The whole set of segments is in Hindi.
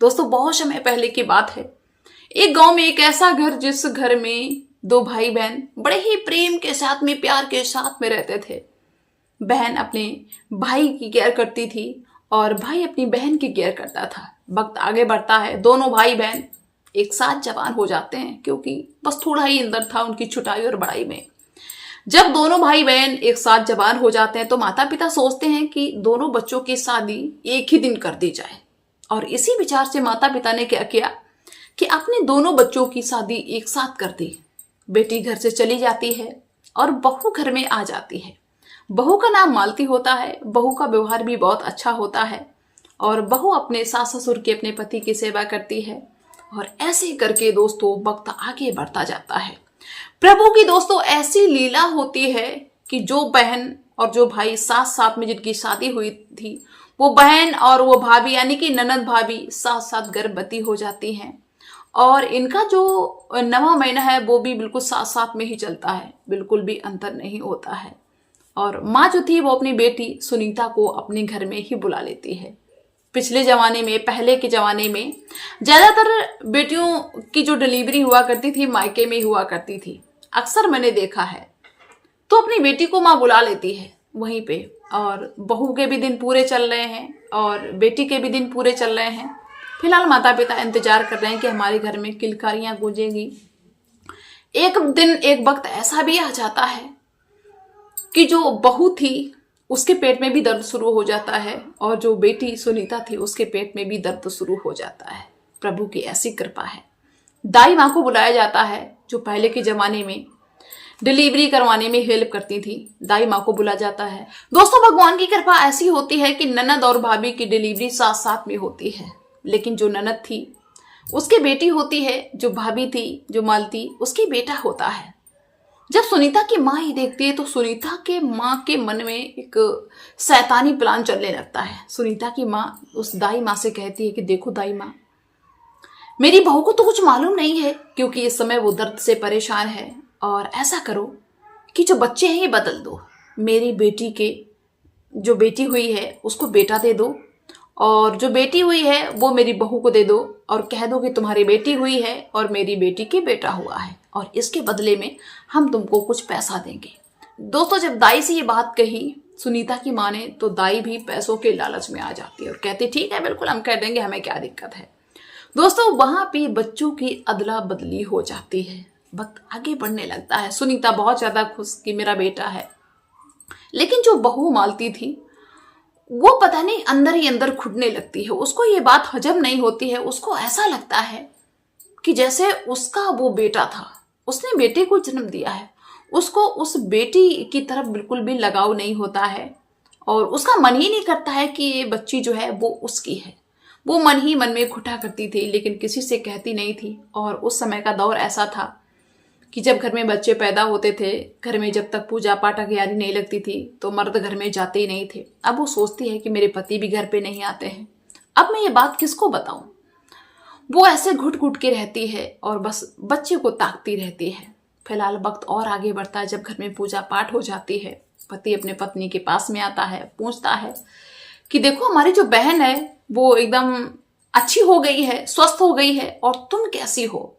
दोस्तों बहुत समय पहले की बात है। एक गांव में एक ऐसा घर जिस घर में दो भाई बहन बड़े ही प्रेम के साथ में, प्यार के साथ में रहते थे। बहन अपने भाई की केयर करती थी और भाई अपनी बहन की केयर करता था। वक्त आगे बढ़ता है, दोनों भाई बहन एक साथ जवान हो जाते हैं, क्योंकि बस थोड़ा ही अंतर था उनकी छुटाई और बड़ाई में। जब दोनों भाई बहन एक साथ जवान हो जाते हैं तो माता पिता सोचते हैं कि दोनों बच्चों की शादी एक ही दिन कर दी जाए। और इसी विचार से माता पिता ने क्या किया कि अपने दोनों बच्चों की शादी एक साथ कर दी। बेटी घर से चली जाती है और बहू घर में आ जाती है। बहू का नाम मालती होता है। बहू का व्यवहार भी बहुत अच्छा होता है और बहू अपने सास ससुर के, अपने पति की सेवा करती है। और ऐसे करके दोस्तों वक्त आगे बढ़ता जाता है। प्रभु की दोस्तों ऐसी लीला होती है कि जो बहन और जो भाई साथ साथ में जिनकी शादी हुई थी, वो बहन और वो भाभी यानी कि ननद भाभी साथ साथ गर्भवती हो जाती हैं। और इनका जो 9वां महीना है वो भी बिल्कुल साथ साथ में ही चलता है, बिल्कुल भी अंतर नहीं होता है। और माँ जो थी वो अपनी बेटी सुनीता को अपने घर में ही बुला लेती है। पिछले जमाने में, पहले के जमाने में ज्यादातर बेटियों की जो डिलीवरी हुआ करती थी मायके में हुआ करती थी, अक्सर मैंने देखा है। तो अपनी बेटी को माँ बुला लेती है वहीं पे, और बहू के भी दिन पूरे चल रहे हैं और बेटी के भी दिन पूरे चल रहे हैं। फिलहाल माता पिता इंतजार कर रहे हैं कि हमारे घर में किलकारियां गूंजेंगी। एक दिन एक वक्त ऐसा भी आ जाता है कि जो बहू थी उसके पेट में भी दर्द शुरू हो जाता है और जो बेटी सुनीता थी उसके पेट में भी दर्द शुरू हो जाता है। प्रभु की ऐसी कृपा है। दाई माँ को बुलाया जाता है, जो पहले के जमाने में डिलीवरी करवाने में हेल्प करती थी। दाई माँ को बुला जाता है। दोस्तों भगवान की कृपा ऐसी होती है कि ननद और भाभी की डिलीवरी साथ साथ में होती है। लेकिन जो ननद थी उसकी बेटी होती है, जो भाभी थी जो मालती उसकी बेटा होता है। जब सुनीता की माँ ही देखती है तो सुनीता के माँ के मन में एक शैतानी प्लान चलने लगता है। सुनीता की माँ उस दाई माँ से कहती है कि देखो दाई माँ, मेरी बहू को तो कुछ मालूम नहीं है क्योंकि इस समय वो दर्द से परेशान है, और ऐसा करो कि जो बच्चे हैं ये बदल दो। मेरी बेटी के जो बेटी हुई है उसको बेटा दे दो, और जो बेटी हुई है वो मेरी बहू को दे दो, और कह दो कि तुम्हारी बेटी हुई है और मेरी बेटी के बेटा हुआ है, और इसके बदले में हम तुमको कुछ पैसा देंगे। दोस्तों जब दाई से ये बात कही सुनीता की माँ ने, तो दाई भी पैसों के लालच में आ जाती है और कहती ठीक है बिल्कुल हम कर देंगे, हमें क्या दिक्कत है। दोस्तों वहां पे बच्चों की अदला बदली हो जाती है। वक्त आगे बढ़ने लगता है। सुनीता बहुत ज्यादा खुश कि मेरा बेटा है, लेकिन जो बहू मालती थी वो पता नहीं अंदर ही अंदर खुटने लगती है। उसको ये बात हजम नहीं होती है। उसको ऐसा लगता है कि जैसे उसका वो बेटा था, उसने बेटे को जन्म दिया है, उसको उस बेटी की तरफ बिल्कुल भी लगाव नहीं होता है, और उसका मन ही नहीं करता है कि ये बच्ची जो है वो उसकी है। वो मन ही मन में घुटा करती थी, लेकिन किसी से कहती नहीं थी। और उस समय का दौर ऐसा था कि जब घर में बच्चे पैदा होते थे, घर में जब तक पूजा पाठ की यारी नहीं लगती थी तो मर्द घर में जाते ही नहीं थे। अब वो सोचती है कि मेरे पति भी घर पे नहीं आते हैं, अब मैं ये बात किसको बताऊं। वो ऐसे घुट घुट के रहती है और बस बच्चे को ताकती रहती है। फिलहाल वक्त और आगे बढ़ता है। जब घर में पूजा पाठ हो जाती है, पति अपने पत्नी के पास में आता है, पूछता है कि देखो हमारी जो बहन है वो एकदम अच्छी हो गई है, स्वस्थ हो गई है, और तुम कैसी हो।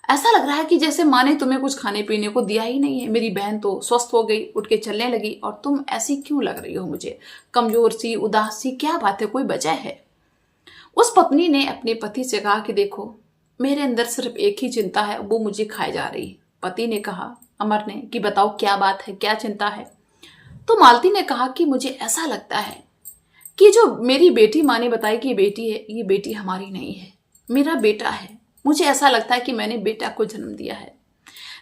ऐसा लग रहा है कि जैसे माँ ने तुम्हें कुछ खाने पीने को दिया ही नहीं है। मेरी बहन तो स्वस्थ हो गई, उठ के चलने लगी, और तुम ऐसी क्यों लग रही हो मुझे, कमजोर सी, उदास सी, क्या बात है, कोई वजह है। उस पत्नी ने अपने पति से कहा कि देखो मेरे अंदर सिर्फ एक ही चिंता है, वो मुझे खाए जा रही है। पति ने कहा, अमर ने, कि बताओ क्या बात है, क्या चिंता है। तो मालती ने कहा कि मुझे ऐसा लगता है कि जो मेरी बेटी, माँ ने बताया कि ये बेटी है, ये बेटी हमारी नहीं है, मेरा बेटा है। मुझे ऐसा लगता है कि मैंने बेटा को जन्म दिया है।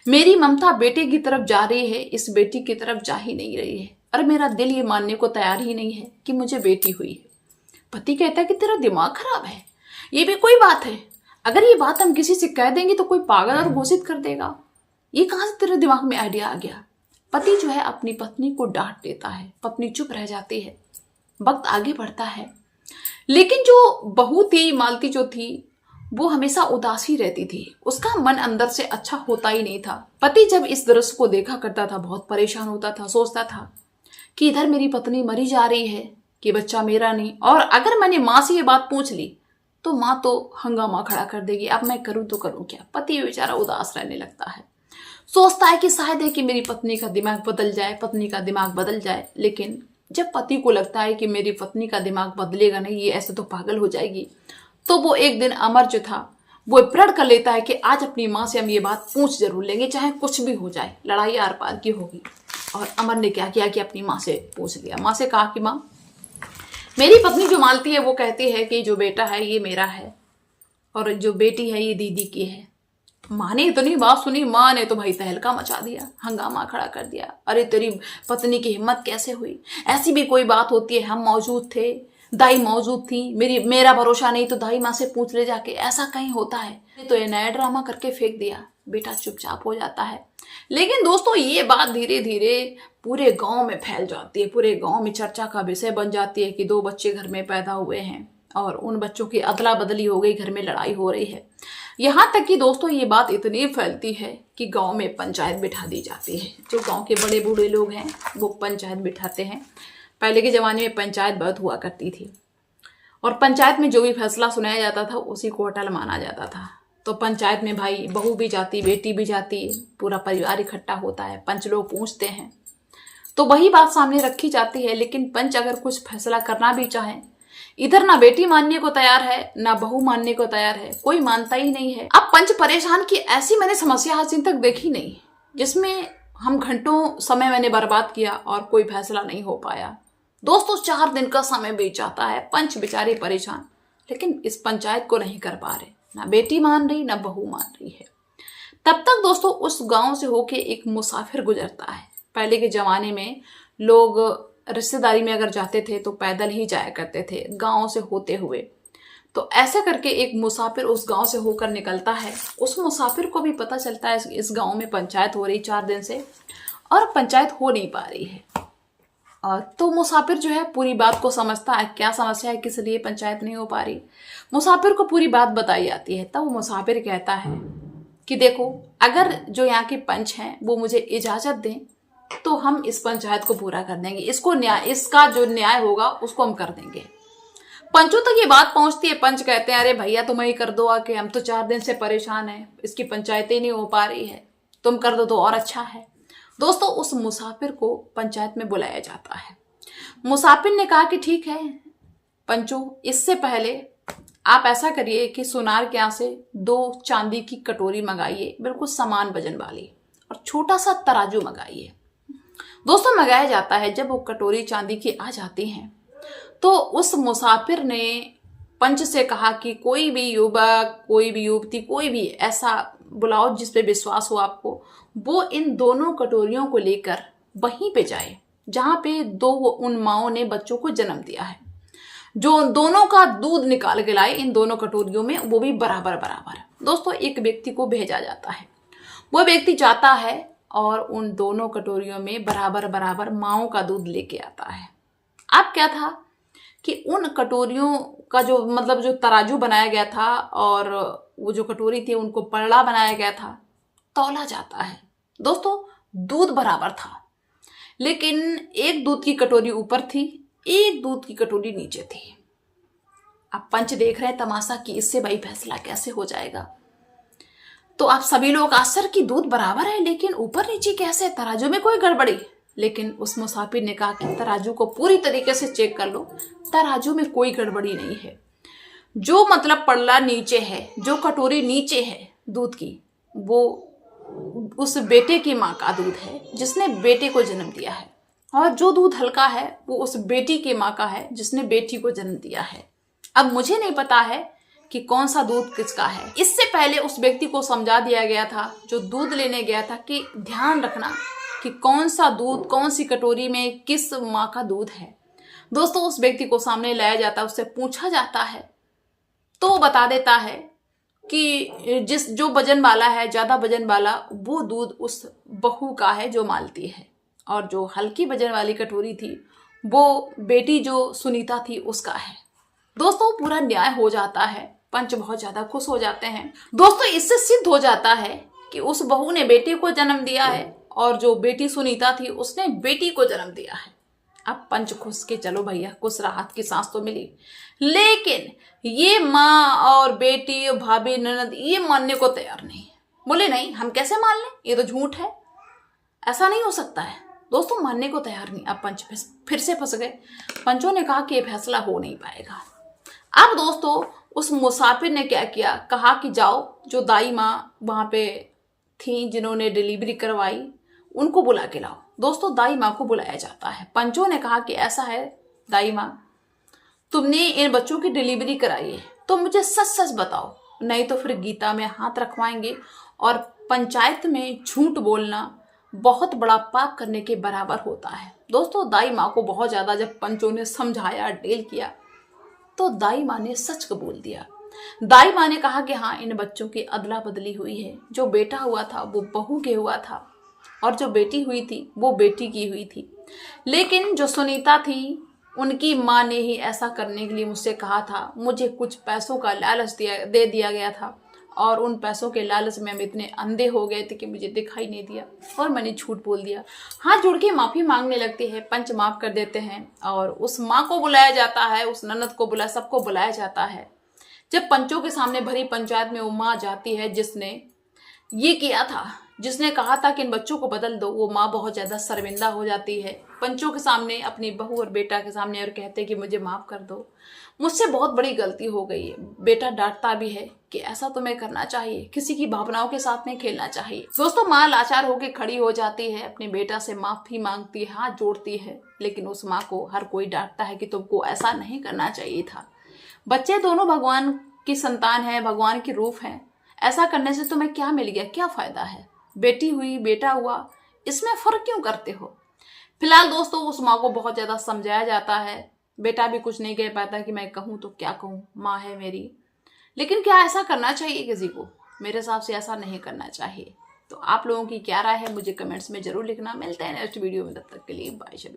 मेरी ममता बेटे की तरफ जा रही है, इस बेटी की तरफ जा ही नहीं रही है, और मेरा दिल ये मानने को तैयार ही नहीं है कि मुझे बेटी हुई है। पति कहता है कि तेरा दिमाग खराब है, ये भी कोई बात है। अगर ये बात हम किसी से कह देंगे तो कोई पागल और घोषित कर देगा। ये कहाँ से तेरे दिमाग में आइडिया आ गया। पति जो है अपनी पत्नी को डांट देता है। पत्नी चुप रह जाती है। वक्त आगे बढ़ता है, लेकिन जो बहू थी, मालती जो थी, वो हमेशा उदास ही रहती थी। उसका मन अंदर से अच्छा होता ही नहीं था। पति जब इस दृश्य को देखा करता था बहुत परेशान होता था। सोचता था कि इधर मेरी पत्नी मरी जा रही है कि बच्चा मेरा नहीं, और अगर मैंने माँ से ये बात पूछ ली तो माँ तो हंगामा खड़ा कर देगी, अब मैं करूँ तो करूँ क्या। पति बेचारा उदास रहने लगता है, सोचता है कि शायद है कि मेरी पत्नी का दिमाग बदल जाए, पत्नी का दिमाग बदल जाए। लेकिन जब पति को लगता है कि मेरी पत्नी का दिमाग बदलेगा नहीं, ये ऐसे तो पागल हो जाएगी, तो वो एक दिन अमर जो था वो प्रण कर लेता है कि आज अपनी माँ से हम ये बात पूछ जरूर लेंगे, चाहे कुछ भी हो जाए, लड़ाई आर पार की होगी। और अमर ने क्या किया कि अपनी माँ से पूछ लिया। माँ से कहा कि माँ, मेरी पत्नी जो मानती है वो कहती है कि जो बेटा है ये मेरा है और जो बेटी है ये दीदी की है। माँ ने इतनी बात सुनी, माँ ने तो भाई तहलका मचा दिया, हंगामा खड़ा कर दिया। अरे तेरी पत्नी की हिम्मत कैसे हुई, ऐसी भी कोई बात होती है, हम मौजूद थे, दाई मौजूद थी, मेरा भरोसा नहीं तो दाई माँ से पूछ ले जाके, ऐसा कहीं होता है। तो ये नया ड्रामा करके फेंक दिया, बेटा चुपचाप हो जाता है। लेकिन दोस्तों ये बात धीरे धीरे पूरे गांव में फैल जाती है, पूरे गांव में चर्चा का विषय बन जाती है कि 2 बच्चे घर में पैदा हुए हैं और उन बच्चों की अदला बदली हो गई, घर में लड़ाई हो रही है। यहाँ तक कि दोस्तों ये बात इतनी फैलती है कि गांव में पंचायत बिठा दी जाती है। जो गांव के बड़े बूढ़े लोग हैं वो पंचायत बिठाते हैं। पहले के ज़माने में पंचायत बहुत हुआ करती थी और पंचायत में जो भी फैसला सुनाया जाता था उसी को अटल माना जाता था। तो पंचायत में भाई बहू भी जाती, बेटी भी जाती, पूरा परिवार इकट्ठा होता है, पंच लोग पूछते हैं तो वही बात सामने रखी जाती है। लेकिन पंच अगर कुछ फैसला करना भी चाहे, इधर ना बेटी मानने को तैयार है ना बहू मानने को तैयार है, कोई मानता ही नहीं है। अब पंच परेशान की ऐसी मैंने समस्या आज तक देखी नहीं, जिसमें हम घंटों समय मैंने बर्बाद किया और कोई फैसला नहीं हो पाया। दोस्तों 4 दिन का समय बीत जाता है, पंच बेचारे परेशान, लेकिन इस पंचायत को नहीं कर पा रहे, ना बेटी मान रही ना बहू मान रही है। तब तक दोस्तों उस गांव से होके एक मुसाफिर गुजरता है। पहले के जमाने में लोग रिश्तेदारी में अगर जाते थे तो पैदल ही जाया करते थे गांव से होते हुए। तो ऐसे करके एक मुसाफिर उस गांव से होकर निकलता है। उस मुसाफिर को भी पता चलता है इस गांव में पंचायत हो रही 4 दिन से और पंचायत हो नहीं पा रही है। और तो मुसाफिर जो है पूरी बात को समझता है, क्या समस्या है, किस लिए पंचायत नहीं हो पा रही। मुसाफिर को पूरी बात बताई जाती है। तब वो मुसाफिर कहता है कि देखो, अगर जो यहाँ के पंच हैं वो मुझे इजाजत दें तो हम इस पंचायत को पूरा कर देंगे, इसका जो न्याय होगा उसको हम कर देंगे। पंचों तक ये बात पहुंचती है। पंच कहते हैं अरे भैया तुम ही कर दो आके, हम तो 4 दिन से परेशान हैं, इसकी पंचायतें नहीं हो पा रही है, तुम कर दो तो और अच्छा है। दोस्तों उस मुसाफिर को पंचायत में बुलाया जाता है। मुसाफिर ने कहा कि ठीक है पंचों, इससे पहले आप ऐसा करिए कि सुनार के यहाँ से 2 चांदी की कटोरी मंगाइए, बिल्कुल समान वजन वाली, और छोटा सा तराजू मंगाइए। दोस्तों मंगाया जाता है। जब वो कटोरी चांदी की आ जाती हैं तो उस मुसाफिर ने पंच से कहा कि कोई भी युवक, कोई भी युवती, कोई भी ऐसा बुलाओ जिस पे विश्वास हो आपको, वो इन दोनों कटोरियों को लेकर वहीं पे जाए जहां पे उन माओं ने बच्चों को जन्म दिया है, जो दोनों का दूध निकाल के लाए इन दोनों कटोरियों में, वो भी बराबर बराबर। दोस्तों एक व्यक्ति को भेजा जाता है, वो व्यक्ति जाता है और उन दोनों कटोरियों में बराबर बराबर माओं का दूध लेके आता है। अब क्या था कि उन कटोरियों का जो तराजू बनाया गया था और वो जो कटोरी थी उनको पलड़ा बनाया गया था, तौला जाता है। दोस्तों दूध बराबर था, लेकिन एक दूध की कटोरी ऊपर थी, एक दूध की कटोरी नीचे थी। अब पंच देख रहे हैं तमाशा कि इससे भाई फैसला कैसे हो जाएगा। तो आप सभी लोग आश्चर्य की दूध बराबर है लेकिन ऊपर नीचे कैसे, तराजू में कोई गड़बड़ी। लेकिन उस मुसाफिर ने कहा कि तराजू को पूरी तरीके से चेक कर लो, तराजू में कोई गड़बड़ी नहीं है। जो पल्ला नीचे है, जो कटोरी नीचे है दूध की, वो उस बेटे की माँ का दूध है जिसने बेटे को जन्म दिया है, और जो दूध हल्का है वो उस बेटी की माँ का है जिसने बेटी को जन्म दिया है। अब मुझे नहीं पता है कि कौन सा दूध किसका है। इससे पहले उस व्यक्ति को समझा दिया गया था जो दूध लेने गया था कि ध्यान रखना कि कौन सा दूध कौन सी कटोरी में किस माँ का दूध है। दोस्तों उस व्यक्ति को सामने लाया जाता है, उससे पूछा जाता है तो वो बता देता है कि जो वजन वाला है, ज्यादा वजन वाला, वो दूध उस बहू का है जो मालती है, और जो हल्की वजन वाली कटोरी थी वो बेटी जो सुनीता थी उसका है। दोस्तों पूरा न्याय हो जाता है, पंच बहुत ज्यादा खुश हो जाते हैं। दोस्तों इससे सिद्ध हो जाता है कि उस बहू ने बेटे को जन्म दिया है और जो बेटी सुनीता थी उसने बेटी को जन्म दिया है। अब पंच खुश के चलो भैया, कुछ राहत की सांस तो मिली। लेकिन ये माँ और बेटी और भाभी ननद ये मानने को तैयार नहीं। बोले नहीं, हम कैसे मान लें, ये तो झूठ है, ऐसा नहीं हो सकता है। दोस्तों मानने को तैयार नहीं। अब पंच फिर से फंस गए। पंचों ने कहा कि ये फैसला हो नहीं पाएगा। अब दोस्तों उस मुसाफिर ने क्या किया, कहा कि जाओ, जो दाई माँ वहां पे थी जिन्होंने डिलीवरी करवाई, उनको बुला के लाओ। दोस्तों दाई माँ को बुलाया जाता है। पंचों ने कहा कि ऐसा है दाई माँ, तुमने इन बच्चों की डिलीवरी कराई है तो मुझे सच सच बताओ, नहीं तो फिर गीता में हाथ रखवाएंगे और पंचायत में झूठ बोलना बहुत बड़ा पाप करने के बराबर होता है। दोस्तों दाई माँ को बहुत ज्यादा जब पंचों ने समझाया, डील किया, तो दाई माँ ने सच कबूल दिया। दाई माँ ने कहा कि हाँ, इन बच्चों की अदला बदली हुई है। जो बेटा हुआ था वो बहू के हुआ था और जो बेटी हुई थी वो बेटी की हुई थी। लेकिन जो सुनीता थी, उनकी माँ ने ही ऐसा करने के लिए मुझसे कहा था। मुझे कुछ पैसों का लालच दे दिया गया था और उन पैसों के लालच में हम इतने अंधे हो गए थे कि मुझे दिखाई नहीं दिया और मैंने झूठ बोल दिया। हाथ जोड़ के माफ़ी मांगने लगती है। पंच माफ़ कर देते हैं और उस माँ को बुलाया जाता है, उस ननद को सबको बुलाया जाता है। जब पंचों के सामने भरी पंचायत में वो माँ जाती है जिसने ये किया था, जिसने कहा था कि इन बच्चों को बदल दो, वो माँ बहुत ज़्यादा शर्मिंदा हो जाती है पंचों के सामने, अपनी बहू और बेटा के सामने, और कहते कि मुझे माफ़ कर दो, मुझसे बहुत बड़ी गलती हो गई है। बेटा डांटता भी है कि ऐसा तुम्हें करना चाहिए, किसी की भावनाओं के साथ नहीं खेलना चाहिए। दोस्तों माँ लाचार होकर खड़ी हो जाती है, अपने बेटा से माफ़ी मांगती है, हाथ जोड़ती है। लेकिन उस माँ को हर कोई डांटता है कि तुमको ऐसा नहीं करना चाहिए था। बच्चे दोनों भगवान की संतान है, भगवान की रूप है, ऐसा करने से तुम्हें क्या मिल गया, क्या फायदा है? बेटी हुई बेटा हुआ, इसमें फर्क क्यों करते हो? फिलहाल दोस्तों उस माँ को बहुत ज्यादा समझाया जाता है। बेटा भी कुछ नहीं कह पाता कि मैं कहूँ तो क्या कहूँ, माँ है मेरी। लेकिन क्या ऐसा करना चाहिए किसी को? मेरे हिसाब से ऐसा नहीं करना चाहिए। तो आप लोगों की क्या राय है मुझे कमेंट्स में जरूर लिखना। मिलते हैं नेक्स्ट वीडियो में, तब तक के लिए बाय।